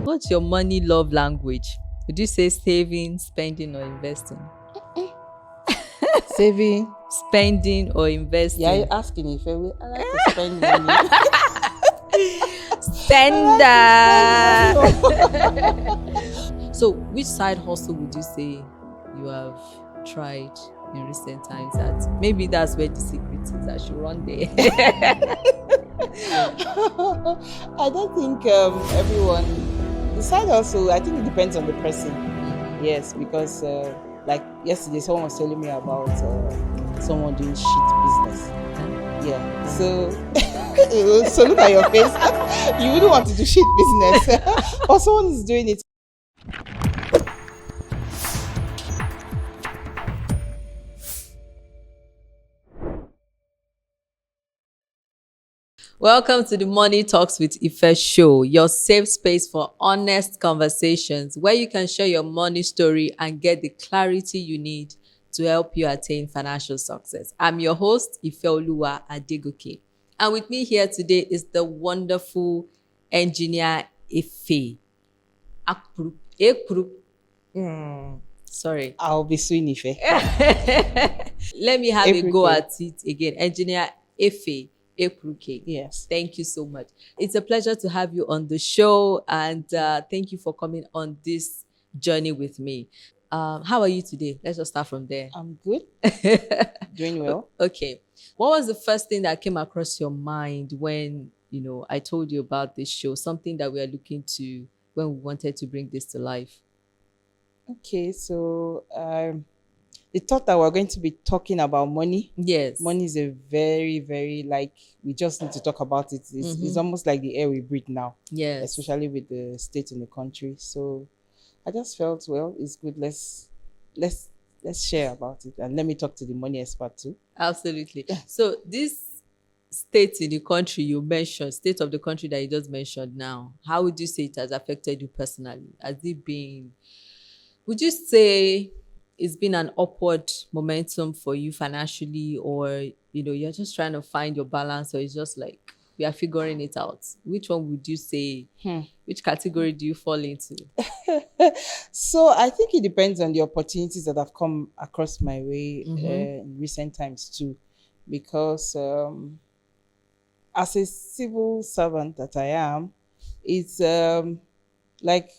What's your money love language? Would you say saving, spending, or investing? Saving. Spending or investing? Yeah, you're asking if I like to spend money. Spender. So, which side hustle would you say you have tried in recent times that maybe that's where the secret is? I should run there. I don't think everyone. The side hustle, I think it depends on the person. Yes, because like yesterday, someone was telling me about someone doing shit business. Yeah, so so look at your face. You wouldn't want to do shit business, but someone is doing it. Welcome to the Money Talks with Ife show, your safe space for honest conversations where you can share your money story and get the clarity you need to help you attain financial success. I'm your host, Ifeoluwa Adegoke. And with me here today is the wonderful engineer Ife. Sorry. I'll be suing Ife. Let me have a go at it again. Engineer Ife. Yes. Thank you so much. It's a pleasure to have you on the show, and thank you for coming on this journey with me. How are you today? Let's just start from there. I'm good. Doing well. Okay. What was the first thing that came across your mind when, I told you about this show, something that we are looking to when we wanted to bring this to life? Okay, so the thought that we're going to be talking about money. Yes. Money is a very, very, we just need to talk about it. It's almost like the air we breathe now. Yes. Especially with the state in the country. So I just felt, well, it's good. Let's share about it. And let me talk to the money expert too. Absolutely. So this state in the country you mentioned, state of the country that you just mentioned now, how would you say it has affected you personally? Would you say it's been an upward momentum for you financially, or you're just trying to find your balance, or it's just like we are figuring it out? Which one would you say? Which category do you fall into? So I think it depends on the opportunities that have come across my way in recent times too, because as a civil servant that I am, it's like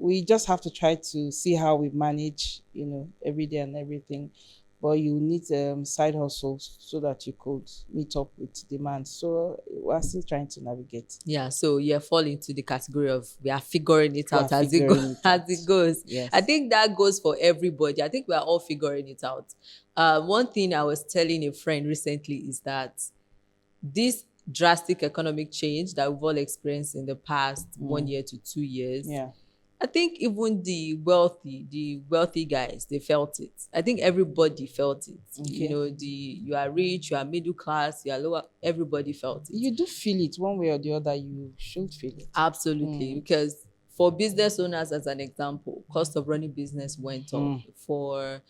we just have to try to see how we manage, every day and everything. But you need side hustles so that you could meet up with demand. So we're still trying to navigate. Yeah, so you fall into the category of we are figuring it out as it goes. Yes. I think that goes for everybody. I think we are all figuring it out. One thing I was telling a friend recently is that this drastic economic change that we've all experienced in the past 1 year to 2 years, I think even the wealthy guys, they felt it. I think everybody felt it. Okay. You are rich, you are middle class, you are lower, everybody felt it. You do feel it one way or the other. You should feel it. Absolutely. Because for business owners, as an example, cost of running business went up. For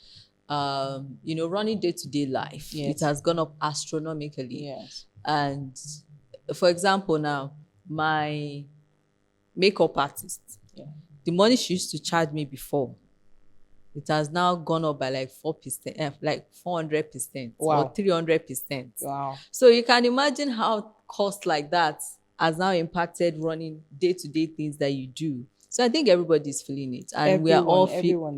running day-to-day life, it has gone up astronomically. Yes. And for example, now my makeup artist, the money she used to charge me before, it has now gone up by like 4%, like 400% or 300%. Wow. So you can imagine how cost like that has now impacted running day-to-day things that you do. So I think everybody's feeling it, and everyone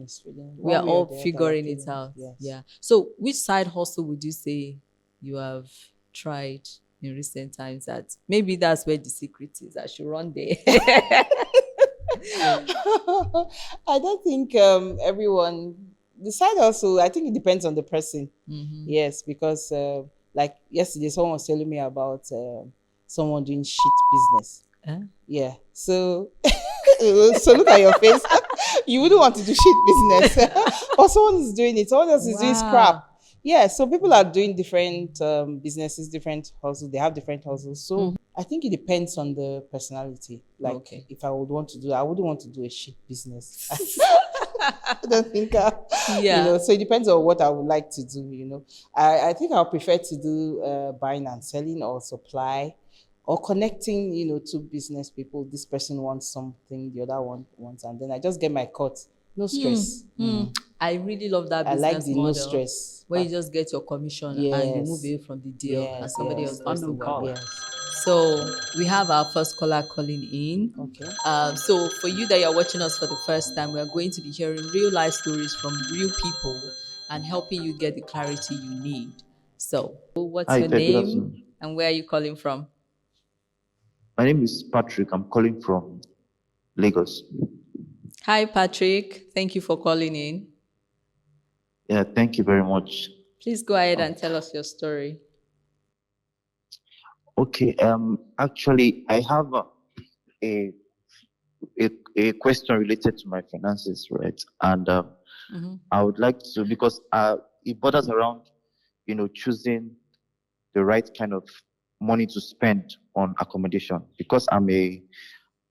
is feeling it. We are all figuring it out. Yes. Yeah. So which side hustle would you say you have tried in recent times that maybe that's where the secret is? I should run there. I don't think everyone. The side hustle, I think it depends on the person. Yes, because like yesterday, someone was telling me about someone doing shit business. Yeah. So so look at your face. You wouldn't want to do shit business, but someone is doing it. Someone else is doing scrap. Yeah. So people are doing different businesses, different hustles. They have different hustles. So I think it depends on the personality. Like if I would want to do, I wouldn't want to do a shit business. I don't think so it depends on what I would like to do. I think I'll prefer to do buying and selling or supply or connecting, two business people. This person wants something, the other one wants, and then I just get my cut. No stress. I really love that I like business the no model stress where you part. just get your commission and you move Yes, away from the deal and yes, somebody else yes, does the work. yes. So we have our first caller calling in. Okay. So for you that you're watching us for the first time, we are going to be hearing real life stories from real people and helping you get the clarity you need. So what's Hi your there, good name afternoon. and where are you calling from? My name is Patrick. I'm calling from Lagos. Hi, Patrick. Thank you for calling in. Yeah, thank you very much. Please go ahead Um, and tell us your story. okay, actually, I have a, a question related to my finances, right? And I would like to, because it borders around, choosing the right kind of money to spend on accommodation. Because I'm a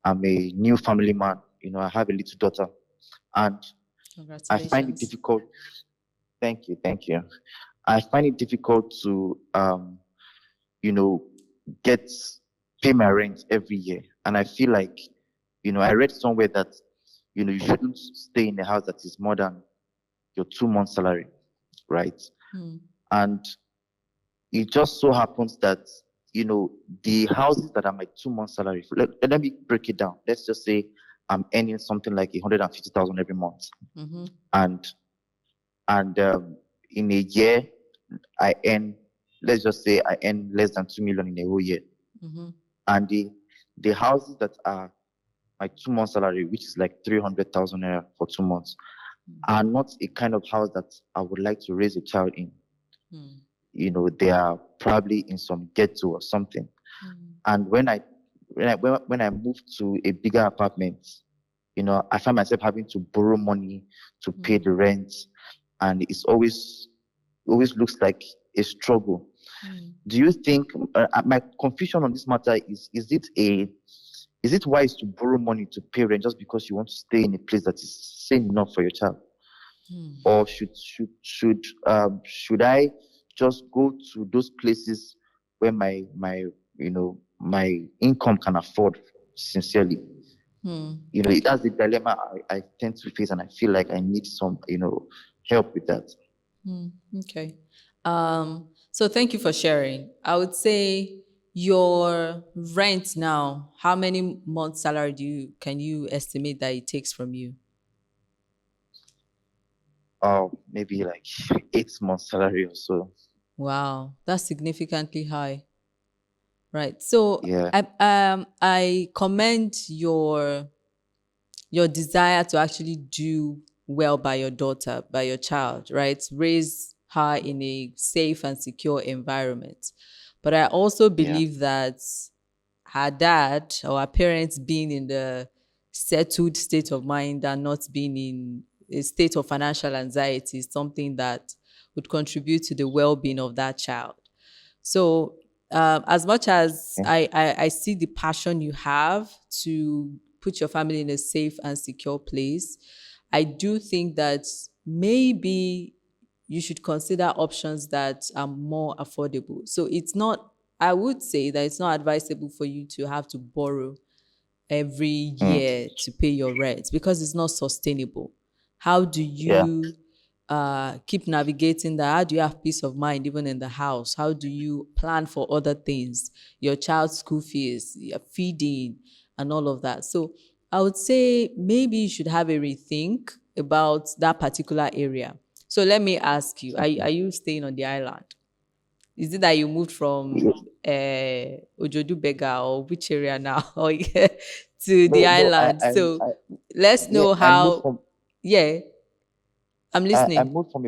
new family man. I have a little daughter, and I find it Congratulations. difficult. Thank you, thank you. I find it difficult to, you know, get pay my rent every year, and I feel like, I read somewhere that, you shouldn't stay in a house that is more than your 2 months' salary, right? And it just so happens that, the houses that are my 2 months' salary. Let me break it down. Let's just say I'm earning something like 150,000 every month, and in a year I earn, let's just say I earn less than 2 million in a whole year. And the houses that are my 2 months salary, which is like 300,000 naira for 2 months, are not a kind of house that I would like to raise a child in. They are probably in some ghetto or something. And when I moved to a bigger apartment, I find myself having to borrow money to pay the rent, and it's always looks like a struggle. Do you think my confusion on this matter is it wise to borrow money to pay rent just because you want to stay in a place that is sane enough for your child, or should I just go to those places where my income can afford sincerely? That's the dilemma I tend to face, and I feel like I need some help with that. Okay. So thank you for sharing. I would say your rent now, how many months salary can you estimate that it takes from you? Maybe like 8 months salary or so. Wow, that's significantly high. Right. So Yeah. I commend your desire to actually do well by your daughter, by your child, right? Raise her in a safe and secure environment. But I also Yeah. believe that her dad or her parents being in the settled state of mind and not being in a state of financial anxiety is something that would contribute to the well-being of that child. So as much as Yeah. I see the passion you have to put your family in a safe and secure place, I do think that maybe you should consider options that are more affordable. So it's not, I would say that it's not advisable for you to have to borrow every Mm. year to pay your rent because it's not sustainable. How do Yeah. you keep navigating that? How do you have peace of mind even in the house? How do you plan for other things, your child's school fees, your feeding, and all of that? So I would say maybe you should have a rethink about that particular area. So let me ask you, are you staying on the island? Is it that you moved from Yeah. Ojodu Bega or which area now or to the No, island? So let's yeah, know I moved how. from Yeah, I'm I listening. moved from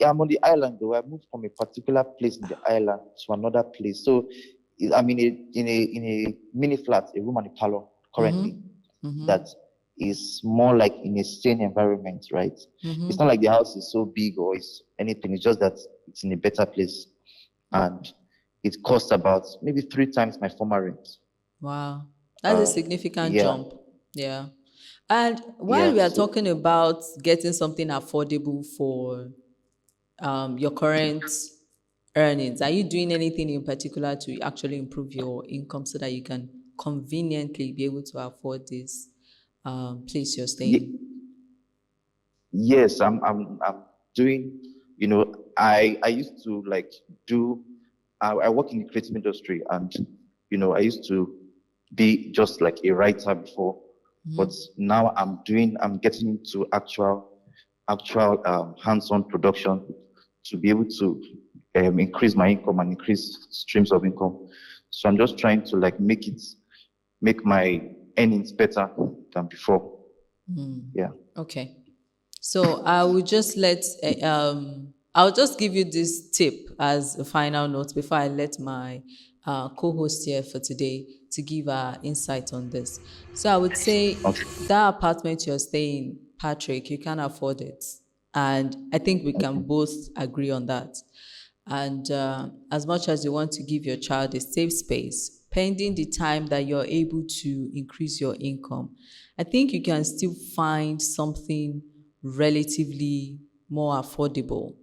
yeah, I'm on the island though. I moved from a particular place in the island to another place. So I'm in a mini flat, a room and a parlor currently, that is more like in a sane environment, right? It's not like the house is so big or it's anything. It's just that it's in a better place, and it costs about maybe 3 times my former rent. Wow, that's a Uh, significant yeah, jump. Yeah. And while yeah. we are So talking about getting something affordable for your current earnings. Are you doing anything in particular to actually improve your income so that you can conveniently be able to afford this place you're Ye- staying? yes, I'm doing, I used to like do, I work in the creative industry, and, I used to be just like a writer before, but now I'm getting into actual hands-on production to be able to increase my income and increase streams of income. So I'm just trying to like make my earnings better than before. Yeah. Okay. So I will just I'll just give you this tip as a final note before I let my co-host here for today to give our insight on this. So I would say Okay. that apartment you're staying, Patrick, you can't afford it. And I think we can both agree on that. And as much as you want to give your child a safe space, pending the time that you're able to increase your income, I think you can still find something relatively more affordable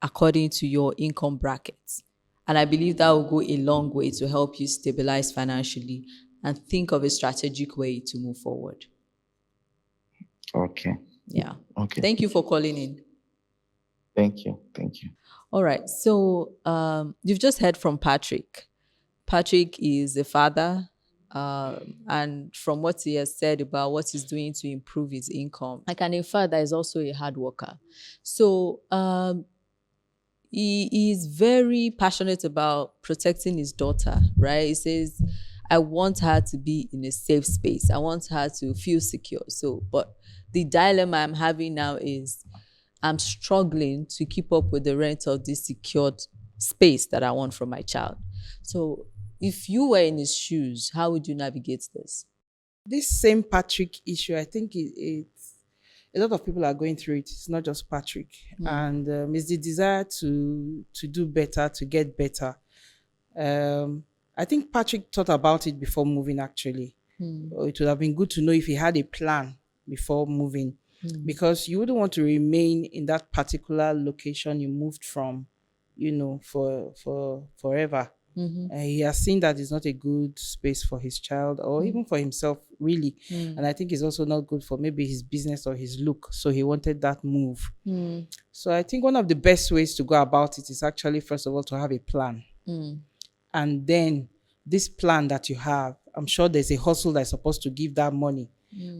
according to your income brackets. And I believe that will go a long way to help you stabilize financially and think of a strategic way to move forward. Okay. Yeah. Okay. Thank you for calling in. Thank you. Thank you. All right. So you've just heard from Patrick. Patrick is a father. And from what he has said about what he's doing to improve his income, I can infer that he's also a hard worker. So he is very passionate about protecting his daughter, right? He says, I want her to be in a safe space. I want her to feel secure. So, but the dilemma I'm having now is I'm struggling to keep up with the rent of this secured space that I want from my child. So if you were in his shoes, how would you navigate this? This same Patrick issue, I think it's a lot of people are going through it. It's not just Patrick, and it's the desire to do better, to get better. I think Patrick thought about it before moving. Actually, it would have been good to know if he had a plan before moving, because you wouldn't want to remain in that particular location you moved from, for forever. He has seen that it's not a good space for his child or even for himself, really. And I think it's also not good for maybe his business or his look. So he wanted that move. So I think one of the best ways to go about it is actually, first of all, to have a plan. And then this plan that you have, I'm sure there's a hustle that's supposed to give that money.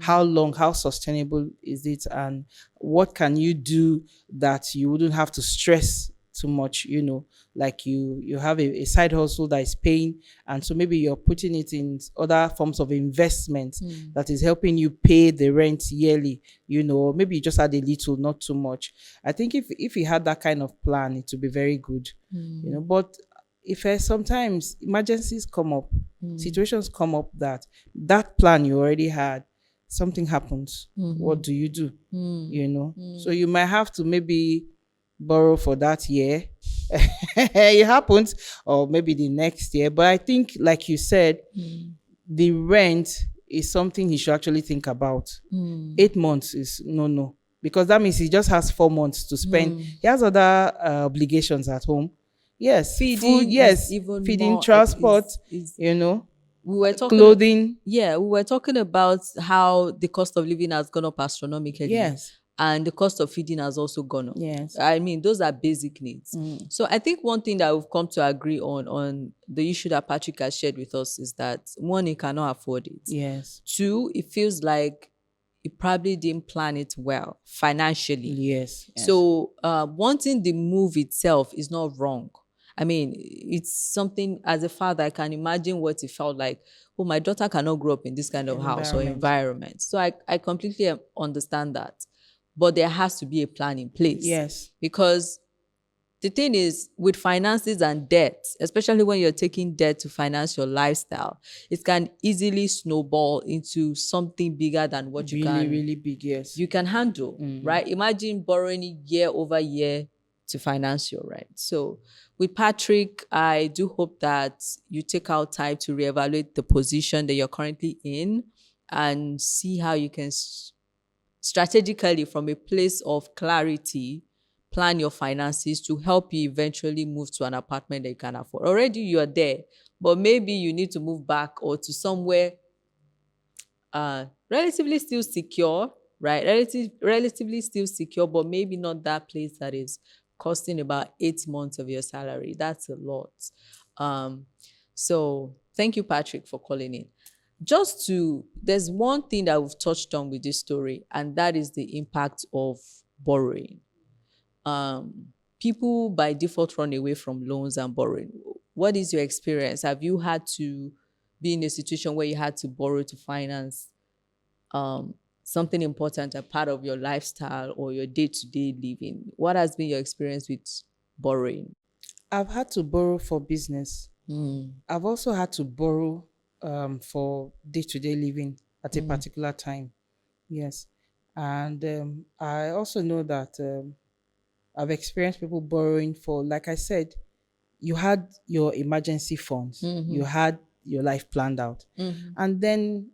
How long, how sustainable is it? And what can you do that you wouldn't have to stress too much, like you have a side hustle that is paying, and so maybe you're putting it in other forms of investment that is helping you pay the rent yearly, maybe you just add a little, not too much. I think if you had that kind of plan, it would be very good. But if sometimes emergencies come up, situations come up that plan you already had, something happens, what do you do? So you might have to maybe borrow for that year. It happens, or maybe the next year. But I think, like you said, the rent is something he should actually think about. 8 months is no, because that means he just has 4 months to spend. He has other obligations at home. Yes, Feeding food, is yes, even feeding, more transport, we were talking clothing. we were talking about how the cost of living has gone up astronomically. Yes. And the cost of feeding has also gone up. Yes. I mean, those are basic needs. So I think one thing that we've come to agree on the issue that Patrick has shared with us is that, one, he cannot afford it. Yes. Two, it feels like he probably didn't plan it well financially. Yes. So wanting the move itself is not wrong. I mean, it's something, as a father, I can imagine what it felt like. Oh, my daughter cannot grow up in this kind of house or environment. So I completely understand that. But there has to be a plan in place. Yes. Because the thing is, with finances and debt, especially when you're taking debt to finance your lifestyle, it can easily snowball into something bigger than what you can really big, yes, you can handle, right? Imagine borrowing year over year to finance your rent. So with Patrick, I do hope that you take out time to reevaluate the position that you're currently in and see how you can strategically, from a place of clarity, plan your finances to help you eventually move to an apartment that you can afford. Already you are there, but maybe you need to move back or to somewhere relatively still secure, right? Relatively still secure, but maybe not that place that is costing about 8 months of your salary. That's a lot. So thank you, Patrick, for calling in. There's one thing that we've touched on with this story, and that is the impact of borrowing. People by default run away from loans and borrowing. What is your experience? Have you had to be in a situation where you had to borrow to finance something important, a part of your lifestyle or your day-to-day living? What has been your experience with borrowing? I've had to borrow for business. I've also had to borrow for day-to-day living at a particular time. Yes. And I also know that I've experienced people borrowing for, like I said, you had your emergency funds, you had your life planned out, and then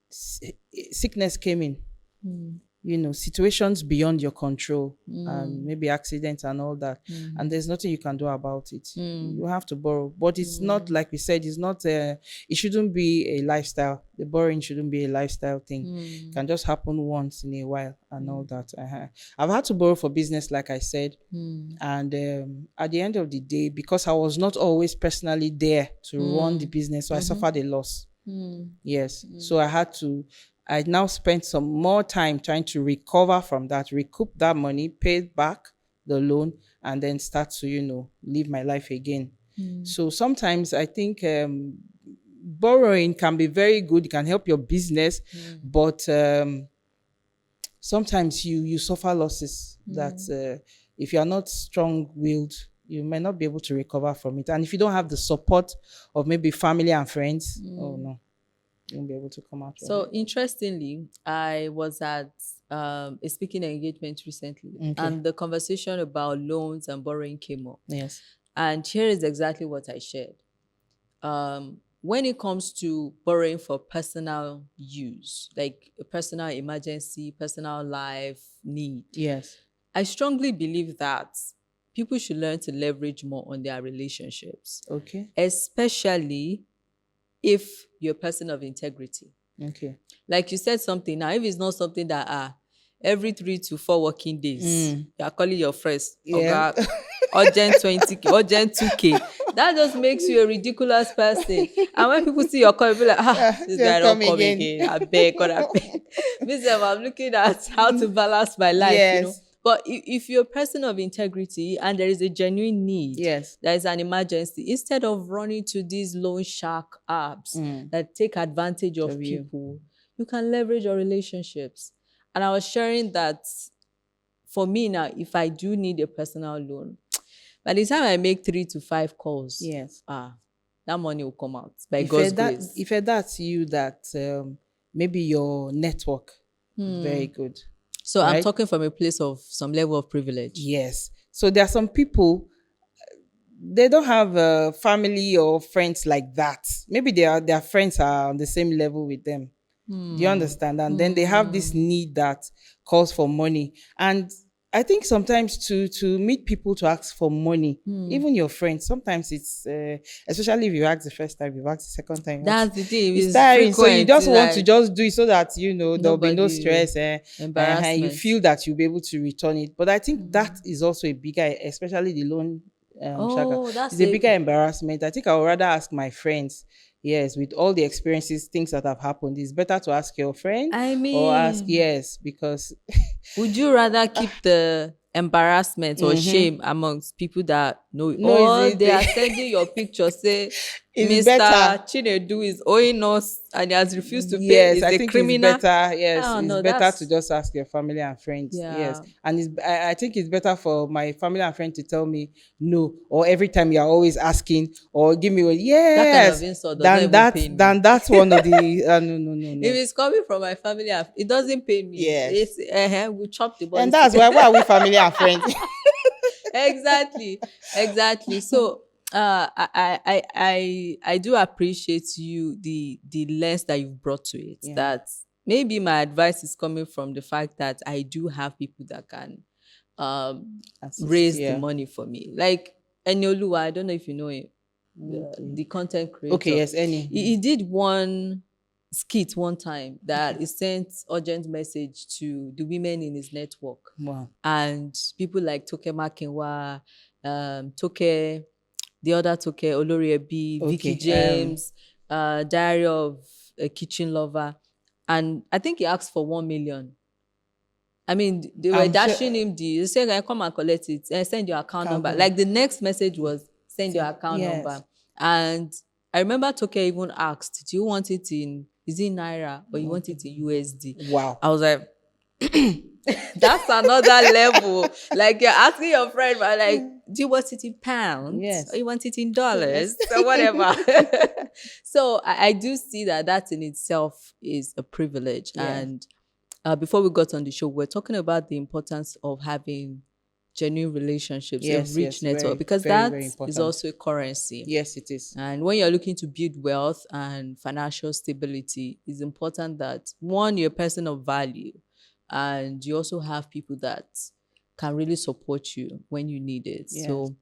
sickness came in. Situations beyond your control, and maybe accidents and all that, and there's nothing you can do about it. You have to borrow, but it's not, like we said, it's not it shouldn't be a lifestyle. The borrowing shouldn't be a lifestyle thing. It can just happen once in a while and all that. I've had to borrow for business, like I said, and at the end of the day, because I was not always personally there to run the business, so I suffered a loss. Yes. So I now spent some more time trying to recover from that, recoup that money, pay back the loan, and then start to, live my life again. So sometimes I think borrowing can be very good. It can help your business, but sometimes you suffer losses that if you are not strong-willed, you may not be able to recover from it. And if you don't have the support of maybe family and friends, oh no, you won't be able to come out. So interestingly, I was at a speaking engagement recently, and the conversation about loans and borrowing came up. Yes. And here is exactly what I shared. When it comes to borrowing for personal use, like a personal emergency, personal life need, yes, I strongly believe that people should learn to leverage more on their relationships. Okay. Especially if you're a person of integrity. Okay. Like you said something now, if it's not something that every 3 to 4 working days, you're calling your friends, okay, urgent 20K, urgent 2K. That just makes you a ridiculous person. And when people see your call, you'll be like, this guy don't come again. I beg, God, I beg. I'm looking at how to balance my life, yes. But if you're a person of integrity and there is a genuine need, yes, there is an emergency, instead of running to these loan shark apps that take advantage of people, you can leverage your relationships. And I was sharing that for me now, if I do need a personal loan, by the time I make 3 to 5 calls, yes, that money will come out by God's grace. If that's you, that maybe your network is very good. So right? I'm talking from a place of some level of privilege. Yes. So there are some people, they don't have family or friends like that. Maybe their friends are on the same level with them. Do you understand? And then they have this need that calls for money. And I think sometimes to meet people to ask for money, even your friends, sometimes it's, especially if you ask the first time, you ask the second time. That's the thing. It's tiring. So you just want to just do it so that, there'll be no stress. Embarrassment. You feel that you'll be able to return it. But I think that is also a bigger, especially the loan that's it's a bigger embarrassment. I think I would rather ask my friends. Yes, with all the experiences, things that have happened, it's better to ask your friend or ask, because... Would you rather keep the embarrassment or shame amongst people that know you? Or they are sending your picture, say, Mr. Chinedu is owing us and he has refused to pay. Yes, I think criminal. It's better. Yes, it's better to just ask your family and friends. Yeah. Yes, and I think it's better for my family and friends to tell me no, or every time you're always asking or give me that kind of insult than that's one of the no. If it's coming from my family, it doesn't pay me. Yes, we chop the body. And that's why are we family and friends? Exactly. So I do appreciate you the lens that you've brought to it. That maybe my advice is coming from the fact that I do have people that can raised the yeah. money for me. Like Enioluwa, I don't know if you know him, the content creator. Okay, yes, He did one skit one time that he sent urgent message to the women in his network. Wow. And people like Toke Makinwa, Toke, the other Toke, Olori Ebi, Vicky James, Diary of a Kitchen Lover. And I think he asked for 1 million. I mean, they were dashing him the, saying, come and collect it and send your account number. Like the next message was, send your account number. And I remember Toke even asked, do you want it in, is it Naira or you want it in USD? Wow. I was like, that's another level. Like you're asking your friend, but like, do you want it in pounds? Yes. Or you want it in dollars? Or whatever. So I do see that in itself is a privilege. And before we got on the show, we're talking about the importance of having genuine relationships, a rich network, because that is also a currency. Yes, it is. And when you're looking to build wealth and financial stability, it's important that, one, you're a person of value, and you also have people that can really support you when you need it. Yes. So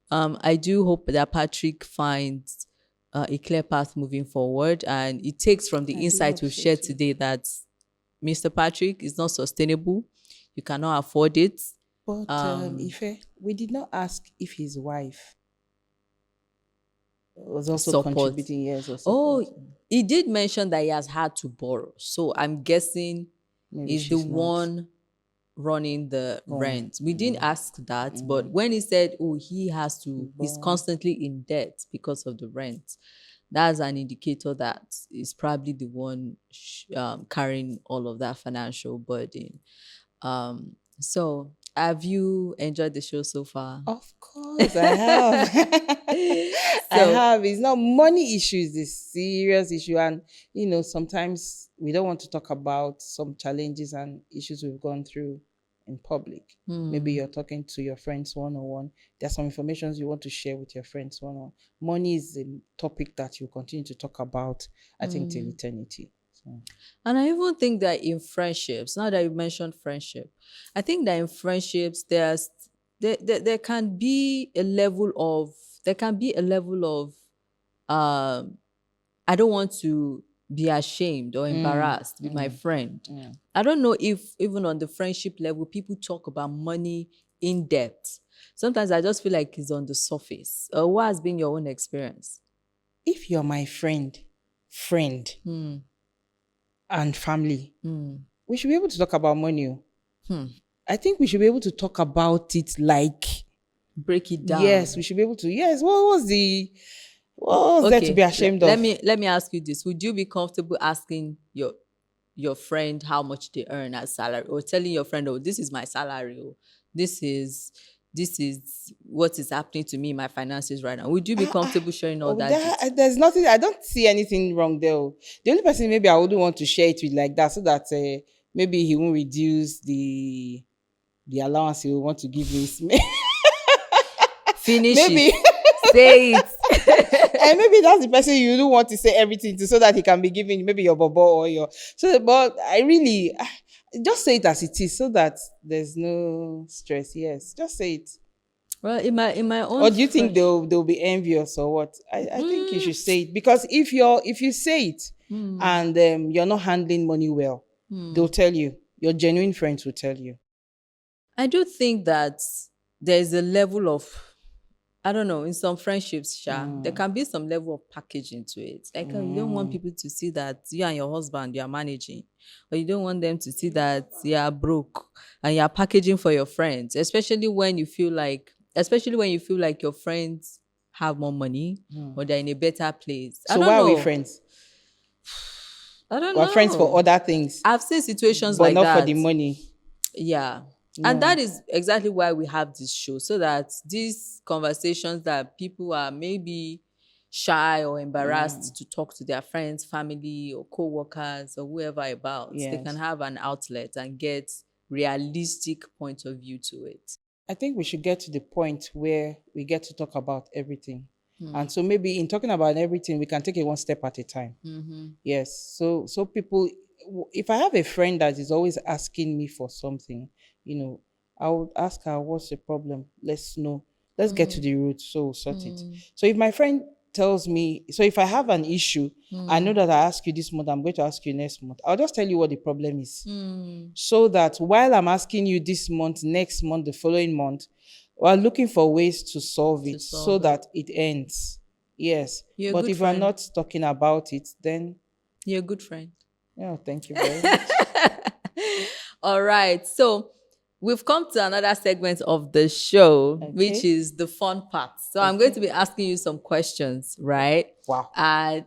I do hope that Patrick finds a clear path moving forward, and it takes from the insight we've shared today that Mr. Patrick is not sustainable. You cannot afford it. But Ife, we did not ask if his wife was also contributing. Yes. He did mention that he has had to borrow. So I'm guessing he's the one running the rent. We didn't ask that, but when he said, he has to, he's constantly in debt because of the rent, that's an indicator that he's probably the one carrying all of that financial burden. So have you enjoyed the show so far? Of course, I have. I have. It's not money issues, this serious issue. And, sometimes we don't want to talk about some challenges and issues we've gone through in public. Maybe you're talking to your friends one-on-one. There's some information you want to share with your friends one-on-one. Money is a topic that you continue to talk about, I think, till eternity. And I even think that in friendships, now that you mentioned friendship, I think that in friendships there can be a level of I don't want to be ashamed or embarrassed with my friend. I don't know if even on the friendship level people talk about money in depth. Sometimes I just feel like it's on the surface. What has been your own experience? If you're my friend and family, we should be able to talk about money. I think we should be able to talk about it, like break it down. Yes, we should be able to. Yes, what was there to be ashamed of? Let me ask you this: would you be comfortable asking your friend how much they earn as salary, or telling your friend, this is my salary, or this is what is happening to me in my finances right now? Would you be comfortable sharing all that? There's nothing. I don't see anything wrong there. The only person maybe I wouldn't want to share it with like that, so that maybe he won't reduce the allowance he will want to give me. Finish maybe. It. Say it. And maybe that's the person you don't want to say everything to, so that he can be giving maybe your bobo or your. So, but I really just say it as it is, so that there's no stress. Yes, just say it. Well, in my own. Or do you think they'll be envious or what? I think you should say it, because if you say it and you're not handling money well, they'll tell you. Your genuine friends will tell you. I do think that there's a level of, I don't know, in some friendships, there can be some level of packaging to it. Like you don't want people to see that you and your husband, you are managing, or you don't want them to see that you are broke and you are packaging for your friends, especially when you feel like your friends have more money or they're in a better place. So why are we friends? I don't know. We're friends for other things. I've seen situations but like that. But not for the money. Yeah. And that is exactly why we have this show, so that these conversations that people are maybe shy or embarrassed to talk to their friends, family, or co-workers or whoever about, they can have an outlet and get realistic point of view to it. I think we should get to the point where we get to talk about everything. And so maybe in talking about everything, we can take it one step at a time. Yes. So people, if I have a friend that is always asking me for something, I would ask her, what's the problem? Let's know. Let's get to the root, so we'll sort it. So if my friend tells me, so if I have an issue, I know that I ask you this month, I'm going to ask you next month. I'll just tell you what the problem is. So that while I'm asking you this month, next month, the following month, we're looking for ways to solve it so that it ends. Yes. But if we're not talking about it, then you're a good friend. Yeah, thank you very much. All right. So we've come to another segment of the show, which is the fun part. So I'm going to be asking you some questions, right? Wow. And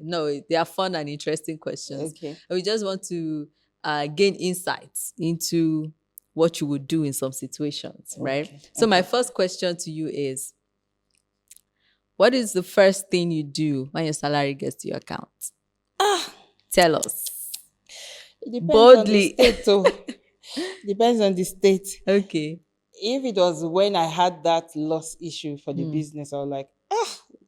no, they are fun and interesting questions. Okay. And we just want to gain insights into what you would do in some situations, right? So my first question to you is, what is the first thing you do when your salary gets to your account? Tell us. It depends boldly. on the state. Depends on the state. Okay. If it was when I had that loss issue for the business, I was like,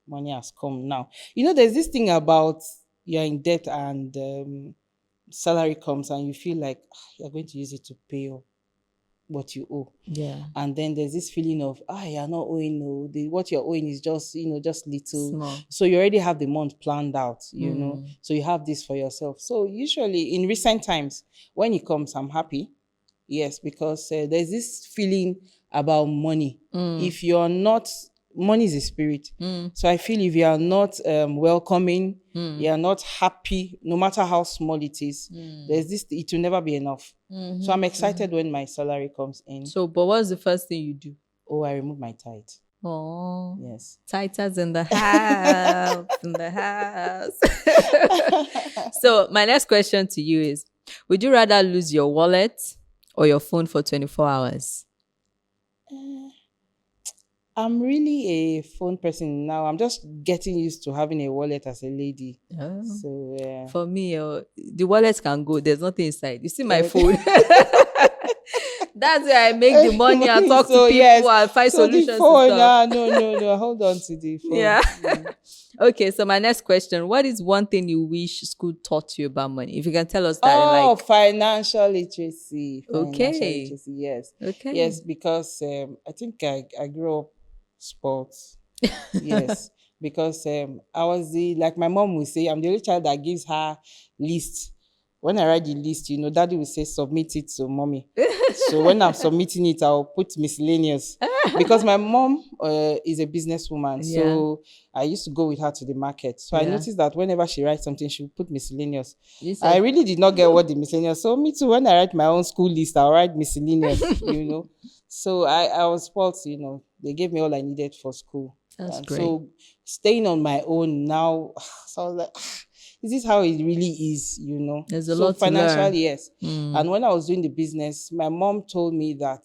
money has come now. You know, there's this thing about you're in debt and salary comes and you feel like you're going to use it to pay off what you owe. Yeah. And then there's this feeling of, you're not owing, no. What you're owing is just, just little. Small. So you already have the month planned out, you know. So you have this for yourself. So usually in recent times, when it comes, I'm happy. Yes, because there's this feeling about money. If you're not, money is a spirit. So I feel if you are not welcoming, you are not happy, no matter how small it is, there's this, it will never be enough. So I'm excited when my salary comes in. So, but what's the first thing you do? Oh, I remove my tithe. Oh, yes. Titers in the house, in the house. So my next question to you is, would you rather lose your wallet or your phone for 24 hours? I'm really a phone person now. I'm just getting used to having a wallet as a lady. Oh. So for me, the wallet can go. There's nothing inside. You see my phone. That's where I make the money and talk to people and find solutions. The phone, to stuff. No. Hold on to the phone. Yeah. Okay, so my next question. What is one thing you wish school taught you about money? If you can tell us that. Financial literacy. Okay. Literacy, yes. Okay. Yes, because I think I grew up sports. Yes. Because I was like my mom would say, I'm the only child that gives her list. When I write the list, daddy will say, submit it to mommy. So when I'm submitting it, I'll put miscellaneous. Because my mom is a businesswoman. Yeah. So I used to go with her to the market. So I noticed that whenever she writes something, she would put miscellaneous. I really did not get what the miscellaneous. So me too, when I write my own school list, I'll write miscellaneous, So I was spoiled, They gave me all I needed for school. That's great. So staying on my own now, so I was like, is this how it really is, There's a lot to learn. Financially, yes. And when I was doing the business, my mom told me that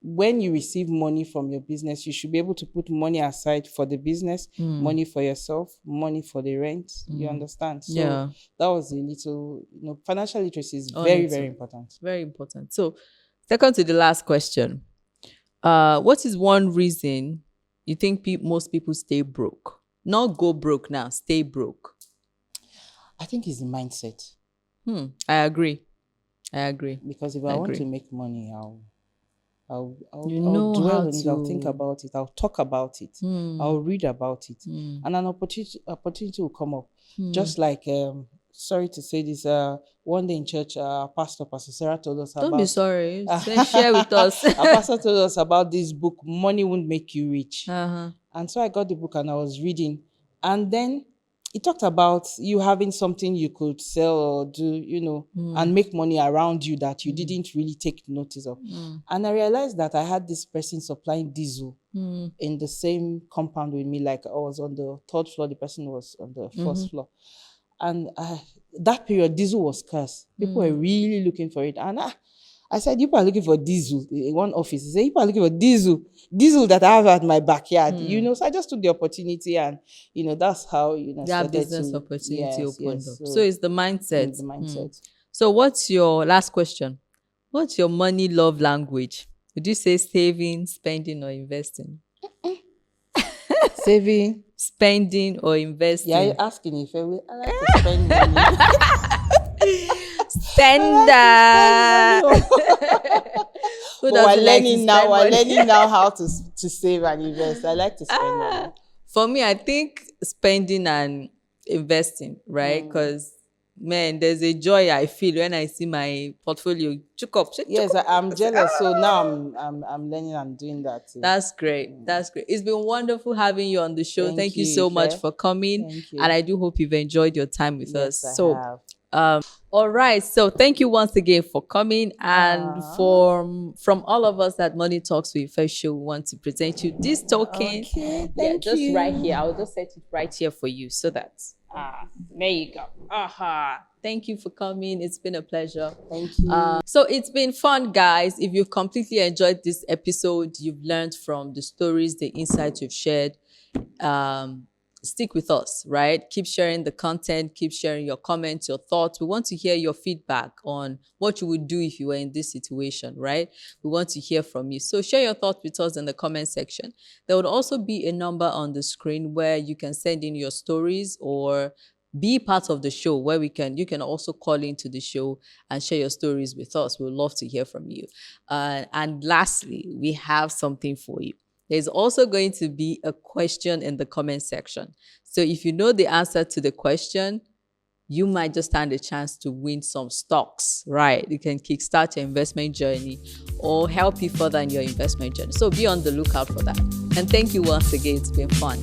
when you receive money from your business, you should be able to put money aside for the business, money for yourself, money for the rent. You understand? So that was a little, financial literacy is very, very important. Very important. So second to the last question, what is one reason you think most people stay broke? Not go broke now, stay broke. I think it's the mindset. I agree. Because if I want to make money, I'll dwell on it. I'll think about it. I'll talk about it. I'll read about it, and an opportunity will come up. Just like, sorry to say this, one day in church, Pastor Sarah told us about. Don't be sorry. Share with us. A pastor told us about this book, Money Won't Make You Rich. And so I got the book and I was reading, and then it talked about you having something you could sell or do, and make money around you that you didn't really take notice of. And I realized that I had this person supplying diesel in the same compound with me. Like I was on the 3rd floor, the person was on the 1st floor. And that period, diesel was scarce. People were really looking for it. And I said, you are looking for diesel in one office. He said, you are looking for diesel that I have at my backyard, So I just took the opportunity and, that's how, that business opportunity opened up. So it's the mindset. It's the mindset. So what's your last question? What's your money love language? Would you say saving, spending, or investing? Saving. Spending or investing? Yeah, you're asking if I like to spend money. Spender. Who But we're doesn't like to learning spend now. We're money? learning now how to save and invest. I like to spend money. For me, I think spending and investing, right? Because man, there's a joy I feel when I see my portfolio. Chook up. Yes, I'm jealous. So now I'm learning and doing that too. That's great. That's great. It's been wonderful having you on the show. Thank you you, so much Ife. for coming. Thank you. And I do hope you've enjoyed your time with us. Yes, I So have. all right. So thank you once again for coming. And from all of us at Money Talks with Ife show, we want to present you this token. Okay, Yeah, thank just you. right here. I'll just set it right here for you so that there you go. Thank you for coming. It's been a pleasure. Thank you. So it's been fun, guys. If you've completely enjoyed this episode, you've learned from the stories, the insights you've shared, stick with us, right? Keep sharing the content, keep sharing your comments, your thoughts. We want to hear your feedback on what you would do if you were in this situation, right? We want to hear from you. So share your thoughts with us in the comment section. There would also be a number on the screen where you can send in your stories or be part of the show where you can also call into the show and share your stories with us. We'd love to hear from you. And lastly, we have something for you. There's also going to be a question in the comment section. So if you know the answer to the question, you might just stand a chance to win some stocks, right? You can kickstart your investment journey or help you further in your investment journey. So be on the lookout for that. And thank you once again. It's been fun.